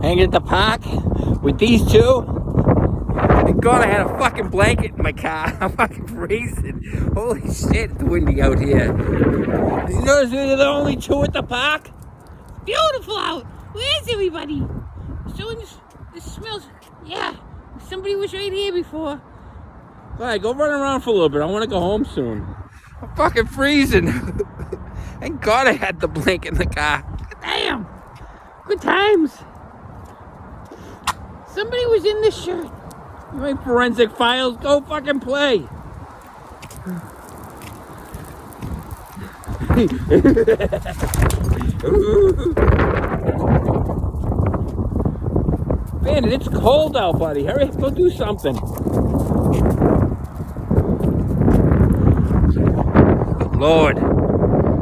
hanging at the park with these two. Thank God I had a fucking blanket in my car. I'm fucking freezing. Holy shit, it's windy out here. You notice we're the only two at the park? Beautiful out. Where's everybody? This smells. Yeah, somebody was right here before. All right, go run around for a little bit. I want to go home soon. I'm fucking freezing. Thank God I had the blanket in the car. Damn. Good times. Somebody was in this shirt. You ain't forensic files. Go fucking play. Bandit, it's cold out, buddy. Hurry up, go do something. Good Lord.